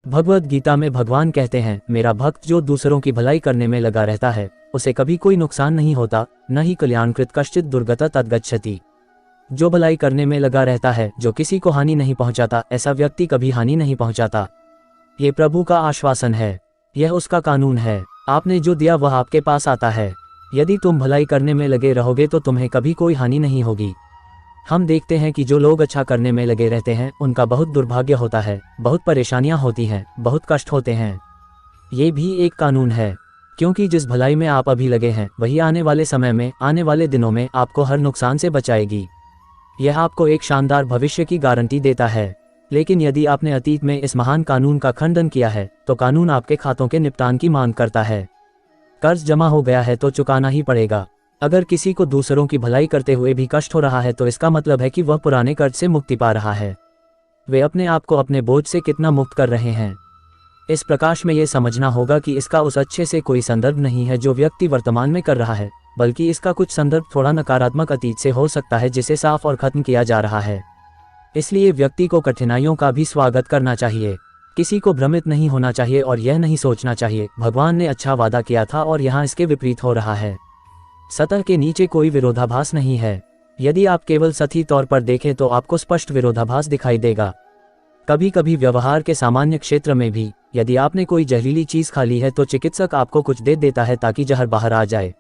भगवद गीता में भगवान कहते हैं, मेरा भक्त जो दूसरों की भलाई करने में लगा रहता है उसे कभी कोई नुकसान नहीं होता, न ही कल्याणकृत कश्चित दुर्गता तद्गच्छति। जो भलाई करने में लगा रहता है, जो किसी को हानि नहीं पहुंचाता, ऐसा व्यक्ति कभी हानि नहीं पहुंचाता। ये प्रभु का आश्वासन है, यह उसका कानून है। आपने जो दिया वह आपके पास आता है। यदि तुम भलाई करने में लगे रहोगे तो तुम्हें कभी कोई हानि नहीं होगी। हम देखते हैं कि जो लोग अच्छा करने में लगे रहते हैं उनका बहुत दुर्भाग्य होता है, बहुत परेशानियां होती हैं, बहुत कष्ट होते हैं। ये भी एक कानून है, क्योंकि जिस भलाई में आप अभी लगे हैं वही आने वाले समय में, आने वाले दिनों में आपको हर नुकसान से बचाएगी। यह आपको एक शानदार भविष्य की गारंटी देता है। लेकिन यदि आपने अतीत में इस महान कानून का खंडन किया है तो कानून आपके खातों के निपटान की मांग करता है। कर्ज जमा हो गया है तो चुकाना ही पड़ेगा। अगर किसी को दूसरों की भलाई करते हुए भी कष्ट हो रहा है तो इसका मतलब है कि वह पुराने कर्ज से मुक्ति पा रहा है। वे अपने आप को अपने बोझ से कितना मुक्त कर रहे हैं। इस प्रकाश में ये समझना होगा कि इसका उस अच्छे से कोई संदर्भ नहीं है जो व्यक्ति वर्तमान में कर रहा है, बल्कि इसका कुछ संदर्भ थोड़ा नकारात्मक अतीत से हो सकता है जिसे साफ और खत्म किया जा रहा है। इसलिए व्यक्ति को कठिनाइयों का भी स्वागत करना चाहिए। किसी को भ्रमित नहीं होना चाहिए और यह नहीं सोचना चाहिए, भगवान ने अच्छा वादा किया था और यहाँ इसके विपरीत हो रहा है। सतह के नीचे कोई विरोधाभास नहीं है। यदि आप केवल सतही तौर पर देखें तो आपको स्पष्ट विरोधाभास दिखाई देगा। कभी कभी व्यवहार के सामान्य क्षेत्र में भी यदि आपने कोई जहरीली चीज खा ली है तो चिकित्सक आपको कुछ दे देता है ताकि जहर बाहर आ जाए।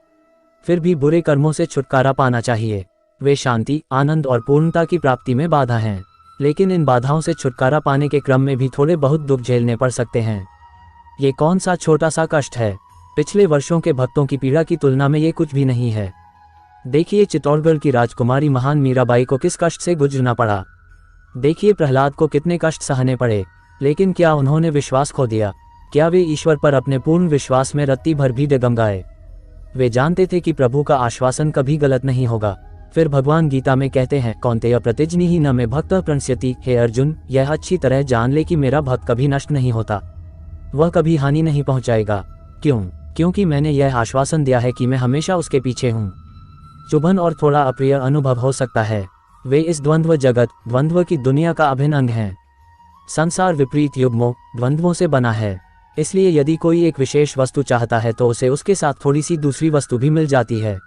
फिर भी बुरे कर्मों से छुटकारा पाना चाहिए। वे शांति, आनंद और पूर्णता की प्राप्ति में बाधा हैं, लेकिन इन बाधाओं से छुटकारा पाने के क्रम में भी थोड़े बहुत दुख झेलने पड़ सकते हैं। ये कौन सा छोटा सा कष्ट है? पिछले वर्षों के भक्तों की पीड़ा की तुलना में ये कुछ भी नहीं है। देखिए चित्तौड़गढ़ की राजकुमारी महान मीराबाई को किस कष्ट से गुजरना पड़ा। देखिए प्रहलाद को कितने कष्ट सहने पड़े, लेकिन क्या उन्होंने विश्वास खो दिया? क्या वे ईश्वर पर अपने पूर्ण विश्वास में रत्ती भर भी डगमगाए? वे जानते थे कि प्रभु का आश्वासन कभी गलत नहीं होगा। फिर भगवान गीता में कहते हैं, कौन्तेय प्रतिजनिहि न मे भक्तः प्रणश्यति। हे अर्जुन, यह अच्छी तरह जान ले कि मेरा भक्त कभी नष्ट नहीं होता, वह कभी हानि नहीं पहुंचाएगा। क्यों? क्योंकि मैंने यह आश्वासन दिया है कि मैं हमेशा उसके पीछे हूँ। चुभन और थोड़ा अप्रिय अनुभव हो सकता है। वे इस द्वंद्व जगत, द्वंद्व की दुनिया का अभिन्न अंग हैं। संसार विपरीत युग्मों, द्वंद्वों से बना है। इसलिए यदि कोई एक विशेष वस्तु चाहता है तो उसे उसके साथ थोड़ी सी दूसरी वस्तु भी मिल जाती है।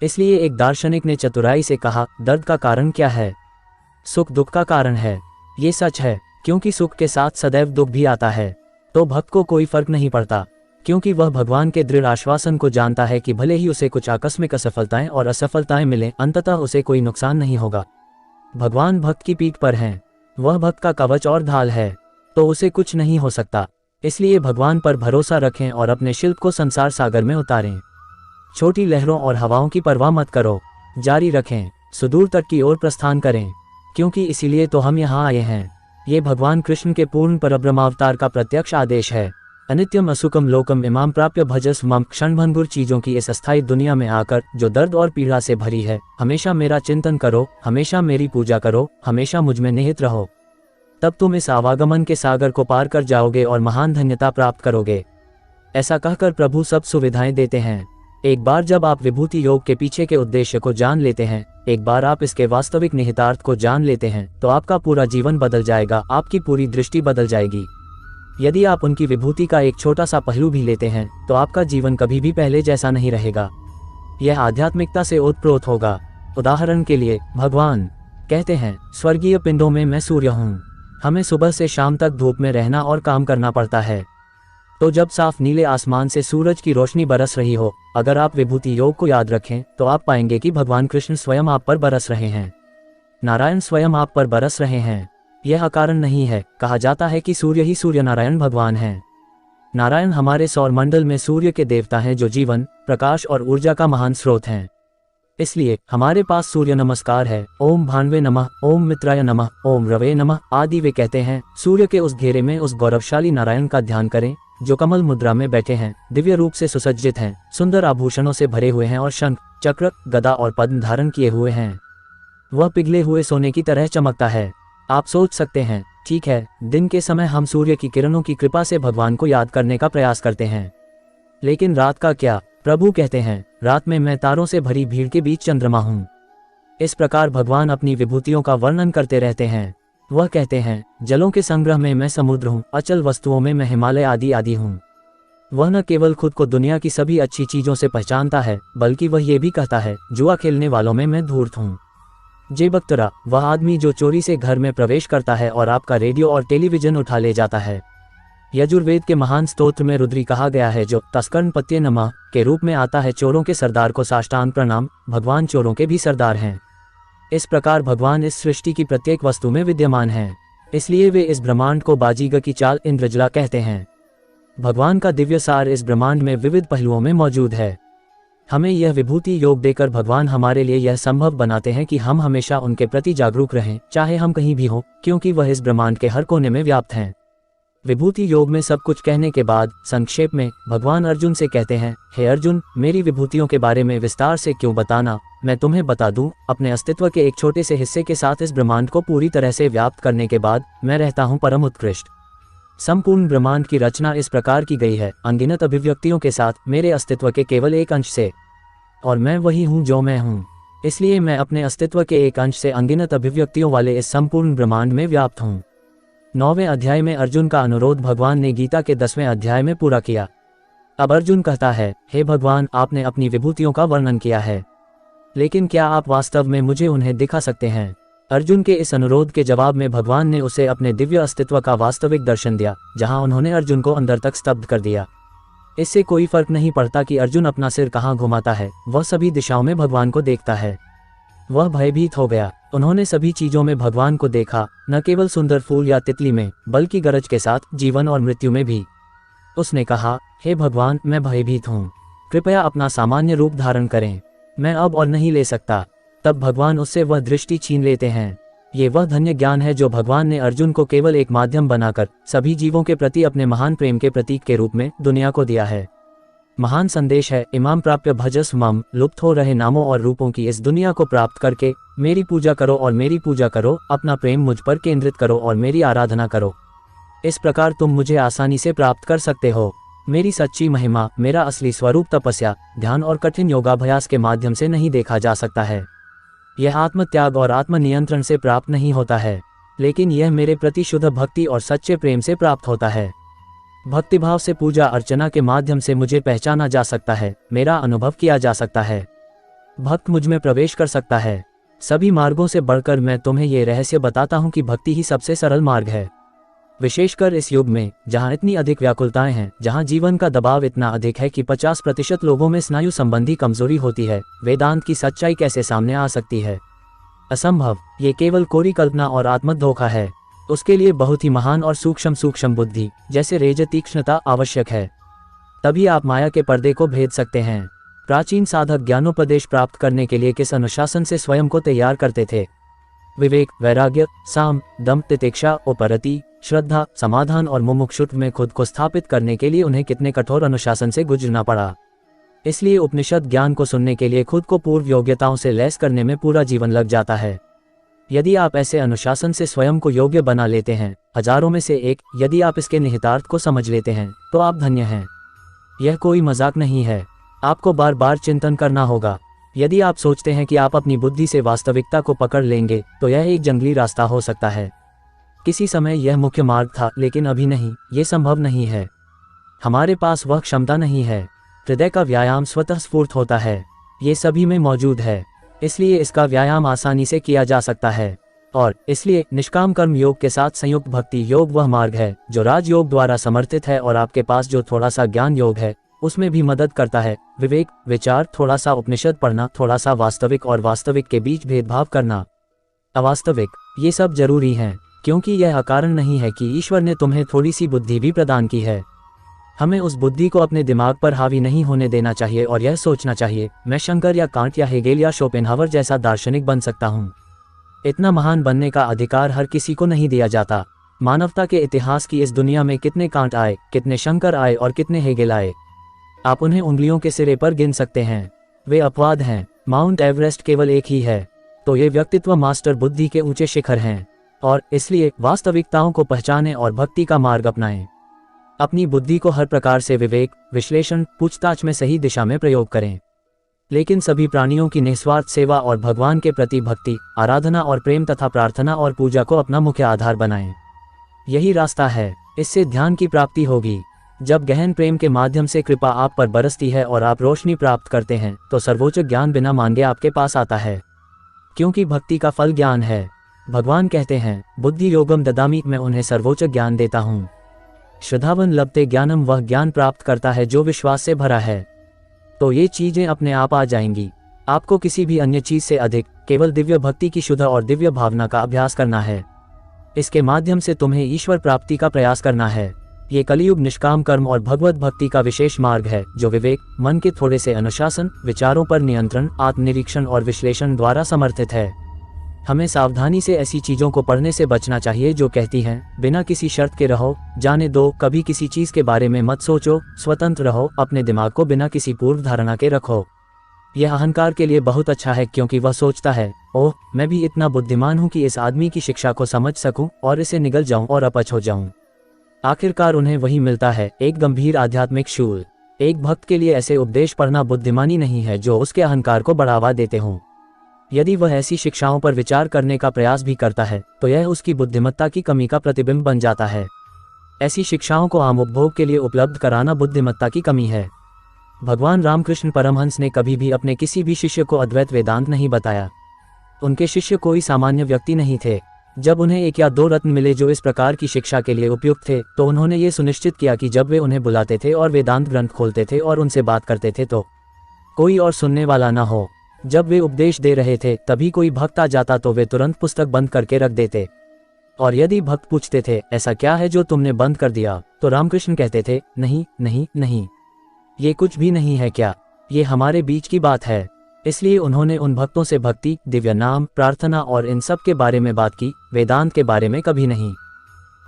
इसलिए एक दार्शनिक ने चतुराई से कहा, दर्द का कारण क्या है? सुख दुख का कारण है। ये सच है, क्योंकि सुख के साथ सदैव दुख भी आता है। तो भक्त को कोई फर्क नहीं पड़ता, क्योंकि वह भगवान के दृढ़ आश्वासन को जानता है कि भले ही उसे कुछ आकस्मिक असफलताएं और असफलताएं मिलें, अंततः उसे कोई नुकसान नहीं होगा। भगवान भक्त की पीठ पर हैं, वह भक्त का कवच और ढाल है, तो उसे कुछ नहीं हो सकता। इसलिए भगवान पर भरोसा रखें और अपने शिल्प को संसार सागर में उतारें। छोटी लहरों और हवाओं की परवाह मत करो, जारी रखें, सुदूर तट की ओर प्रस्थान करें, क्योंकि इसीलिए तो हम यहाँ आए हैं। ये भगवान कृष्ण के पूर्ण परब्रह्मावतार का प्रत्यक्ष आदेश है। अनित्यम असुकम लोकम इमाम प्राप्य भजस मम। क्षणभंगुर चीजों की इस अस्थायी दुनिया में आकर जो दर्द और पीड़ा से भरी है, हमेशा मेरा चिंतन करो, हमेशा मेरी पूजा करो, हमेशा मुझ में निहित रहो। तब तुम इस आवागमन के सागर को पार कर जाओगे और महान धन्यता प्राप्त करोगे। ऐसा कहकर प्रभु सब सुविधाएं देते हैं। एक बार जब आप विभूति योग के पीछे के उद्देश्य को जान लेते हैं, एक बार आप इसके वास्तविक निहितार्थ को जान लेते हैं, तो आपका पूरा जीवन बदल जाएगा, आपकी पूरी दृष्टि बदल जाएगी। यदि आप उनकी विभूति का एक छोटा सा पहलू भी लेते हैं तो आपका जीवन कभी भी पहले जैसा नहीं रहेगा। यह आध्यात्मिकता से ओतप्रोत होगा। उदाहरण के लिए भगवान कहते हैं, स्वर्गीय पिंडों में मैं सूर्य हूँ। हमें सुबह से शाम तक धूप में रहना और काम करना पड़ता है। तो जब साफ नीले आसमान से सूरज की रोशनी बरस रही हो, अगर आप विभूति योग को याद रखें तो आप पाएंगे कि भगवान कृष्ण स्वयं आप पर बरस रहे हैं। नारायण स्वयं आप पर बरस रहे हैं। यह अकारण नहीं है। कहा जाता है कि सूर्य ही सूर्य नारायण भगवान हैं। नारायण हमारे सौर मंडल में सूर्य के देवता हैं जो जीवन, प्रकाश और ऊर्जा का महान स्रोत हैं। इसलिए हमारे पास सूर्य नमस्कार है। ओम भान्वे नमः, ओम मित्राय नमः, ओम रवे नमः आदि। वे कहते हैं, सूर्य के उस घेरे में उस गौरवशाली नारायण का ध्यान करें जो कमल मुद्रा में बैठे हैं, दिव्य रूप से सुसज्जित हैं, सुंदर आभूषणों से भरे हुए हैं और शंख, चक्र, गदा और पद्म धारण किए हुए हैं। वह पिघले हुए सोने की तरह चमकता है। आप सोच सकते हैं, ठीक है, दिन के समय हम सूर्य की किरणों की कृपा से भगवान को याद करने का प्रयास करते हैं, लेकिन रात का क्या? प्रभु कहते हैं, रात में मैं तारों से भरी भीड़ के बीच चंद्रमा हूँ। इस प्रकार भगवान अपनी विभूतियों का वर्णन करते रहते हैं। वह कहते हैं, जलों के संग्रह में मैं समुद्र हूँ, अचल वस्तुओं में मैं हिमालय आदि आदि हूँ। वह न केवल खुद को दुनिया की सभी अच्छी चीज़ों से पहचानता है, बल्कि वह ये भी कहता है, जुआ खेलने वालों में मैं धूर्त हूँ। जे बख्तरा, वह आदमी जो चोरी से घर में प्रवेश करता है और आपका रेडियो और टेलीविज़न उठा ले जाता है। यजुर्वेद के महान स्तोत्र में रुद्री कहा गया है, जो तस्कर्न पत्ये नमः के रूप में आता है, चोरों के सरदार को साष्टांग प्रणाम, भगवान चोरों के भी सरदार हैं। इस प्रकार भगवान इस सृष्टि की प्रत्येक वस्तु में विद्यमान हैं, इसलिए वे इस ब्रह्मांड को बाजीगर की चाल इंद्रजला कहते हैं। भगवान का दिव्य सार इस ब्रह्मांड में विविध पहलुओं में मौजूद है। हमें यह विभूति योग देकर भगवान हमारे लिए यह संभव बनाते हैं कि हम हमेशा उनके प्रति जागरूक रहें, चाहे हम कहीं भी हों, क्योंकि वह इस ब्रह्मांड के हर कोने में व्याप्त हैं। विभूति योग में सब कुछ कहने के बाद संक्षेप में भगवान अर्जुन से कहते हैं, हे अर्जुन, मेरी विभूतियों के बारे में विस्तार से क्यों बताना, मैं तुम्हें बता दूं, अपने अस्तित्व के एक छोटे से हिस्से के साथ इस ब्रह्मांड को पूरी तरह से व्याप्त करने के बाद मैं रहता हूं परम उत्कृष्ट। संपूर्ण ब्रह्मांड की रचना इस प्रकार की गई है, अनगिनत अभिव्यक्तियों के साथ मेरे अस्तित्व के केवल एक अंश से, और मैं वही हूँ जो मैं हूँ। इसलिए मैं अपने अस्तित्व के एक अंश से अनगिनत अभिव्यक्तियों वाले इस संपूर्ण ब्रह्मांड में व्याप्त हूँ। 9वें अध्याय में अर्जुन का अनुरोध भगवान ने गीता के 10वें अध्याय में पूरा किया। अब अर्जुन कहता है, हे भगवान, आपने अपनी विभूतियों का वर्णन किया है, लेकिन क्या आप वास्तव में मुझे उन्हें दिखा सकते हैं? अर्जुन के इस अनुरोध के जवाब में भगवान ने उसे अपने दिव्य अस्तित्व का वास्तविक दर्शन दिया, जहां उन्होंने अर्जुन को अंदर तक स्तब्ध कर दिया। इससे कोई फर्क नहीं पड़ता कि अर्जुन अपना सिर कहाँ घुमाता है, वह सभी दिशाओं में भगवान को देखता है। वह भयभीत हो गया। उन्होंने सभी चीजों में भगवान को देखा, न केवल सुंदर फूल या तितली में, बल्कि गरज के साथ जीवन और मृत्यु में भी। उसने कहा, हे भगवान, मैं भयभीत हूँ, कृपया अपना सामान्य रूप धारण करें, मैं अब और नहीं ले सकता। तब भगवान उससे वह दृष्टि छीन लेते हैं। ये वह धन्य ज्ञान है जो भगवान ने अर्जुन को केवल एक माध्यम बनाकर सभी जीवों के प्रति अपने महान प्रेम के प्रतीक के रूप में दुनिया को दिया है। महान संदेश है, इमाम प्राप्य भजस मम, लुप्त हो रहे नामों और रूपों की इस दुनिया को प्राप्त करके मेरी पूजा करो और मेरी पूजा करो, अपना प्रेम मुझ पर केंद्रित करो और मेरी आराधना करो। इस प्रकार तुम मुझे आसानी से प्राप्त कर सकते हो। मेरी सच्ची महिमा, मेरा असली स्वरूप तपस्या, ध्यान और कठिन योगाभ्यास के माध्यम से नहीं देखा जा सकता है। यह आत्मत्याग और आत्मनियंत्रण से प्राप्त नहीं होता है, लेकिन यह मेरे प्रति शुद्ध भक्ति और सच्चे प्रेम से प्राप्त होता है। भक्तिभाव से पूजा अर्चना के माध्यम से मुझे पहचाना जा सकता है, मेरा अनुभव किया जा सकता है, भक्त मुझ में प्रवेश कर सकता है। सभी मार्गों से बढ़कर मैं तुम्हें ये रहस्य बताता हूँ कि भक्ति ही सबसे सरल मार्ग है। विशेषकर इस युग में, जहाँ इतनी अधिक व्याकुलताएं हैं, जहाँ जीवन का दबाव इतना अधिक है कि 50% लोगों में स्नायु संबंधी कमजोरी होती है, वेदांत की सच्चाई कैसे सामने आ सकती है? असंभव। ये केवल कोरी कल्पना और आत्मधोखा है। उसके लिए बहुत ही महान और सूक्ष्म बुद्धि, जैसे रेज तीक्ष्णता आवश्यक है। तभी आप माया के पर्दे को भेद सकते हैं। प्राचीन साधक ज्ञानोपदेश प्राप्त करने के लिए किस अनुशासन से स्वयं को तैयार करते थे? विवेक, वैराग्य, साम, दम, तितिक्षा, उपरति, श्रद्धा, समाधान और मुमुक्षुत्व में खुद को स्थापित करने के लिए उन्हें कितने कठोर अनुशासन से गुजरना पड़ा। इसलिए उपनिषद ज्ञान को सुनने के लिए खुद को पूर्व योग्यताओं से लैस करने में पूरा जीवन लग जाता है। यदि आप ऐसे अनुशासन से स्वयं को योग्य बना लेते हैं, हजारों में से एक, यदि आप इसके निहितार्थ को समझ लेते हैं, तो आप धन्य हैं। यह कोई मजाक नहीं है। आपको बार बार चिंतन करना होगा। यदि आप सोचते हैं कि आप अपनी बुद्धि से वास्तविकता को पकड़ लेंगे, तो यह एक जंगली रास्ता हो सकता है। किसी समय यह मुख्य मार्ग था, लेकिन अभी नहीं, ये संभव नहीं है। हमारे पास वह क्षमता नहीं है। हृदय का व्यायाम स्वतः स्फूर्त होता है, ये सभी में मौजूद है, इसलिए इसका व्यायाम आसानी से किया जा सकता है। और इसलिए निष्काम कर्म योग के साथ संयुक्त भक्ति योग वह मार्ग है जो राजयोग द्वारा समर्थित है, और आपके पास जो थोड़ा सा ज्ञान योग है उसमें भी मदद करता है। विवेक, विचार, थोड़ा सा उपनिषद पढ़ना, थोड़ा सा वास्तविक और वास्तविक के बीच भेदभाव करना, अवास्तविक, ये सब जरूरी हैं, क्योंकि यह अकारण नहीं है कि ईश्वर ने तुम्हें थोड़ी सी बुद्धि भी प्रदान की है। हमें उस बुद्धि को अपने दिमाग पर हावी नहीं होने देना चाहिए और यह सोचना चाहिए, मैं शंकर या कांट या हेगेल या शोपेनहावर जैसा दार्शनिक बन सकता हूँ। इतना महान बनने का अधिकार हर किसी को नहीं दिया जाता। मानवता के इतिहास की इस दुनिया में कितने कांट आए, कितने शंकर आए और कितने हेगेल आए, आप उन्हें उंगलियों के सिरे पर गिन सकते हैं। वे अपवाद हैं। माउंट एवरेस्ट केवल एक ही है। तो ये व्यक्तित्व मास्टर बुद्धि के ऊंचे शिखर हैं, और इसलिए वास्तविकताओं को पहचानें और भक्ति का मार्ग अपनाएं। अपनी बुद्धि को हर प्रकार से विवेक, विश्लेषण, पूछताछ में सही दिशा में प्रयोग करें। लेकिन सभी प्राणियों की निस्वार्थ सेवा और भगवान के प्रति भक्ति, आराधना और प्रेम तथा प्रार्थना और पूजा को अपना मुख्य आधार बनाएं। यही रास्ता है, इससे ध्यान की प्राप्ति होगी। जब गहन प्रेम के माध्यम से कृपा आप पर बरसती है और आप रोशनी प्राप्त करते हैं, तो सर्वोच्च ज्ञान बिना मांगे आपके पास आता है, क्योंकि भक्ति का फल ज्ञान है। भगवान कहते हैं, बुद्धि योगम ददामि, मैं उन्हें सर्वोच्च ज्ञान देता हूँ। श्रद्धावन लभते ज्ञानम, वह ज्ञान प्राप्त करता है जो विश्वास से भरा है। तो ये चीजें अपने आप आ जाएंगी। आपको किसी भी अन्य चीज से अधिक केवल दिव्य भक्ति की शुद्ध और दिव्य भावना का अभ्यास करना है। इसके माध्यम से तुम्हें ईश्वर प्राप्ति का प्रयास करना है। ये कलियुग निष्काम कर्म और भगवत भक्ति का विशेष मार्ग है, जो विवेक, मन के थोड़े से अनुशासन, विचारों पर नियंत्रण, आत्मनिरीक्षण और विश्लेषण द्वारा समर्थित है। हमें सावधानी से ऐसी चीजों को पढ़ने से बचना चाहिए जो कहती हैं, बिना किसी शर्त के रहो, जाने दो, कभी किसी चीज के बारे में मत सोचो, स्वतंत्र रहो, अपने दिमाग को बिना किसी पूर्व धारणा के रखो। यह अहंकार के लिए बहुत अच्छा है, क्योंकि वह सोचता है, ओह, मैं भी इतना बुद्धिमान हूँ कि इस आदमी की शिक्षा को समझ सकूं और इसे निगल जाऊं और अपच हो जाऊं। आखिरकार उन्हें वही मिलता है, एक गंभीर आध्यात्मिक शूल। एक भक्त के लिए ऐसे उपदेश पढ़ना बुद्धिमानी नहीं है जो उसके अहंकार को बढ़ावा देते हों। यदि वह ऐसी शिक्षाओं पर विचार करने का प्रयास भी करता है, तो यह उसकी बुद्धिमत्ता की कमी का प्रतिबिंब बन जाता है। ऐसी शिक्षाओं को आम उपभोग के लिए उपलब्ध कराना बुद्धिमत्ता की कमी है। भगवान रामकृष्ण परमहंस ने कभी भी अपने किसी भी शिष्य को अद्वैत वेदांत नहीं बताया। उनके शिष्य कोई सामान्य व्यक्ति नहीं थे। जब उन्हें एक या दो रत्न मिले जो इस प्रकार की शिक्षा के लिए उपयुक्त थे, तो उन्होंने ये सुनिश्चित किया कि जब वे उन्हें बुलाते थे और वेदांत ग्रंथ खोलते थे और उनसे बात करते थे, तो कोई और सुनने वाला न हो। जब वे उपदेश दे रहे थे, तभी कोई भक्त आ जाता तो वे तुरंत पुस्तक बंद करके रख देते। और यदि भक्त पूछते थे, ऐसा क्या है जो तुमने बंद कर दिया, तो रामकृष्ण कहते थे, नहीं नहीं नहीं, ये कुछ भी नहीं है क्या, ये हमारे बीच की बात है। इसलिए उन्होंने उन भक्तों से भक्ति, दिव्य नाम, प्रार्थना और इन सब के बारे में बात की, वेदांत के बारे में कभी नहीं।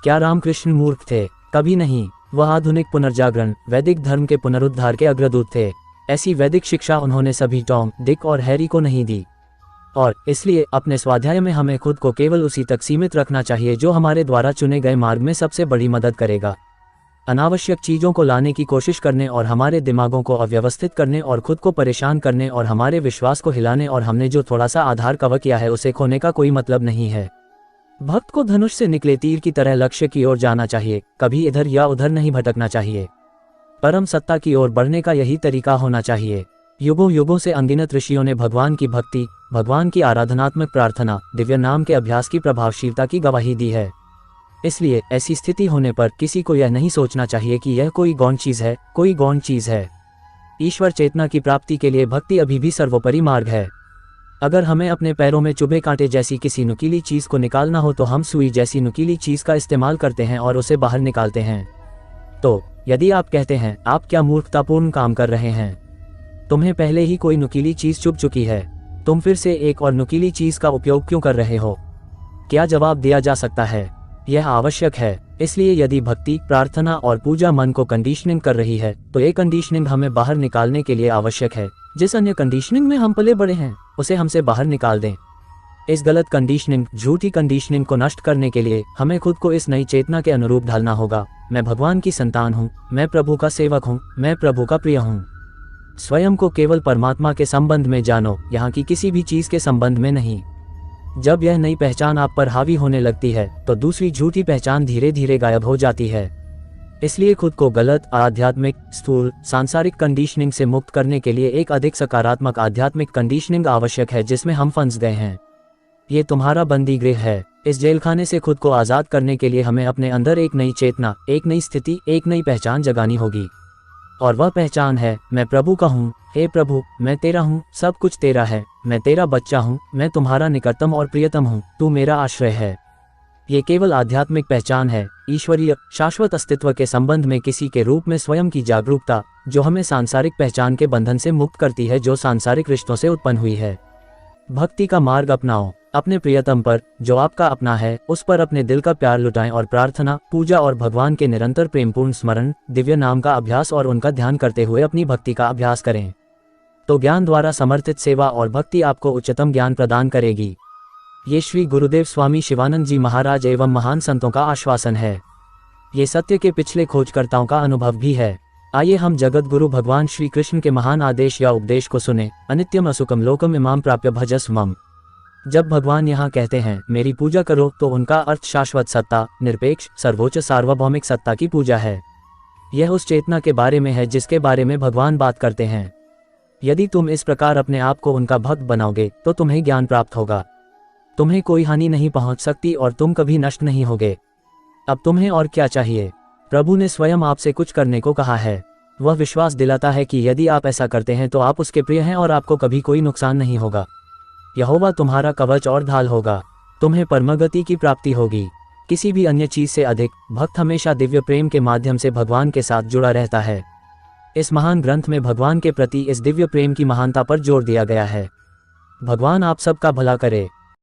क्या रामकृष्ण मूर्ख थे? कभी नहीं। वह आधुनिक पुनर्जागरण, वैदिक धर्म के पुनरुद्धार के अग्रदूत थे। ऐसी वैदिक शिक्षा उन्होंने सभी टॉम, डिक और हैरी को नहीं दी। और इसलिए अपने स्वाध्याय में हमें खुद को केवल उसी तक सीमित रखना चाहिए जो हमारे द्वारा चुने गए मार्ग में सबसे बड़ी मदद करेगा। अनावश्यक चीजों को लाने की कोशिश करने और हमारे दिमागों को अव्यवस्थित करने और खुद को परेशान करने और हमारे विश्वास को हिलाने और हमने जो थोड़ा सा आधार कवर किया है उसे खोने का कोई मतलब नहीं है। भक्त को धनुष से निकले तीर की तरह लक्ष्य की ओर जाना चाहिए, कभी इधर या उधर नहीं भटकना चाहिए। परम सत्ता की ओर बढ़ने का यही तरीका होना चाहिए। युगों युगों से अनगिनत ऋषियों ने भगवान की भक्ति, भगवान की आराधनात्मक प्रार्थना, दिव्य नाम के अभ्यास की प्रभावशीलता की गवाही दी है। इसलिए ऐसी स्थिति होने पर किसी को यह नहीं सोचना चाहिए कि यह कोई गौण चीज है, कोई गौण चीज है। ईश्वर चेतना की प्राप्ति के लिए भक्ति अभी भी सर्वोपरि मार्ग है। अगर हमें अपने पैरों में चुभे कांटे जैसी किसी नुकीली चीज को निकालना हो, तो हम सुई जैसी नुकीली चीज का इस्तेमाल करते हैं और उसे बाहर निकालते हैं। तो यदि आप कहते हैं, आप क्या मूर्खतापूर्ण काम कर रहे हैं, तुम्हें पहले ही कोई नुकीली चीज चुभ चुकी है, तुम फिर से एक और नुकीली चीज का उपयोग क्यों कर रहे हो? क्या जवाब दिया जा सकता है? यह आवश्यक है। इसलिए यदि भक्ति, प्रार्थना और पूजा मन को कंडीशनिंग कर रही है, तो ये कंडीशनिंग हमें बाहर निकालने के लिए आवश्यक है। जिस अन्य कंडीशनिंग में हम पले बड़े हैं, उसे हमसे बाहर निकाल दें। इस गलत कंडीशनिंग, झूठी कंडीशनिंग को नष्ट करने के लिए हमें खुद को इस नई चेतना के अनुरूप ढालना होगा। मैं भगवान की संतान हूँ, मैं प्रभु का सेवक हूँ, मैं प्रभु का प्रिय हूँ। स्वयं को केवल परमात्मा के संबंध में जानो, यहाँ की किसी भी चीज के संबंध में नहीं। जब यह नई पहचान आप पर हावी होने लगती है, तो दूसरी झूठी पहचान धीरे धीरे गायब हो जाती है। इसलिए खुद को गलत, आध्यात्मिक, स्थूल, सांसारिक कंडीशनिंग से मुक्त करने के लिए एक अधिक सकारात्मक आध्यात्मिक कंडीशनिंग आवश्यक है जिसमें हम फंस गए हैं। ये तुम्हारा बंदी गृह है। इस जेलखाने से खुद को आजाद करने के लिए हमें अपने अंदर एक नई चेतना, एक नई स्थिति, एक नई पहचान जगानी होगी। और वह पहचान है, मैं प्रभु का हूँ। हे प्रभु, मैं तेरा हूँ, सब कुछ तेरा है, मैं तेरा बच्चा हूँ, मैं तुम्हारा निकटतम और प्रियतम हूँ, तू मेरा आश्रय है। ये केवल आध्यात्मिक पहचान है, ईश्वरीय शाश्वत अस्तित्व के संबंध में किसी के रूप में स्वयं की जागरूकता, जो हमें सांसारिक पहचान के बंधन से मुक्त करती है जो सांसारिक रिश्तों से उत्पन्न हुई है। भक्ति का मार्ग अपनाओ, अपने प्रियतम पर, जो आपका अपना है, उस पर अपने दिल का प्यार लुटाएं और प्रार्थना, पूजा और भगवान के निरंतर प्रेमपूर्ण स्मरण, दिव्य नाम का अभ्यास और उनका ध्यान करते हुए अपनी भक्ति का अभ्यास करें। तो ज्ञान द्वारा समर्थित सेवा और भक्ति आपको उच्चतम ज्ञान प्रदान करेगी। ये श्री गुरुदेव स्वामी शिवानंद जी महाराज एवं महान संतों का आश्वासन है। ये सत्य के पिछले खोजकर्ताओं का अनुभव भी है। आइए हम जगत गुरु भगवान श्री कृष्ण के महान आदेश या उपदेश को सुने। अनित्यम असुकम लोकम इमाम प्राप्य भजस मम। जब भगवान यहाँ कहते हैं मेरी पूजा करो, तो उनका अर्थ शाश्वत सत्ता, निरपेक्ष, सर्वोच्च सार्वभौमिक सत्ता की पूजा है। यह उस चेतना के बारे में है जिसके बारे में भगवान बात करते हैं। यदि तुम इस प्रकार अपने आप को उनका भक्त बनाओगे तो तुम्हें ज्ञान प्राप्त होगा। तुम्हें कोई हानि नहीं पहुंच सकती और तुम कभी नष्ट नहीं होगे। अब तुम्हें और क्या चाहिए? प्रभु ने स्वयं आपसे कुछ करने को कहा है। वह विश्वास दिलाता है कि यदि आप ऐसा करते हैं तो आप उसके प्रिय हैं और आपको कभी कोई नुकसान नहीं होगा। यहोवा तुम्हारा कवच और ढाल होगा। तुम्हें परमगति की प्राप्ति होगी। किसी भी अन्य चीज से अधिक भक्त हमेशा दिव्य प्रेम के माध्यम से भगवान के साथ जुड़ा रहता है। इस महान ग्रंथ में भगवान के प्रति इस दिव्य प्रेम की महानता पर जोर दिया गया है। भगवान आप सबका भला करे।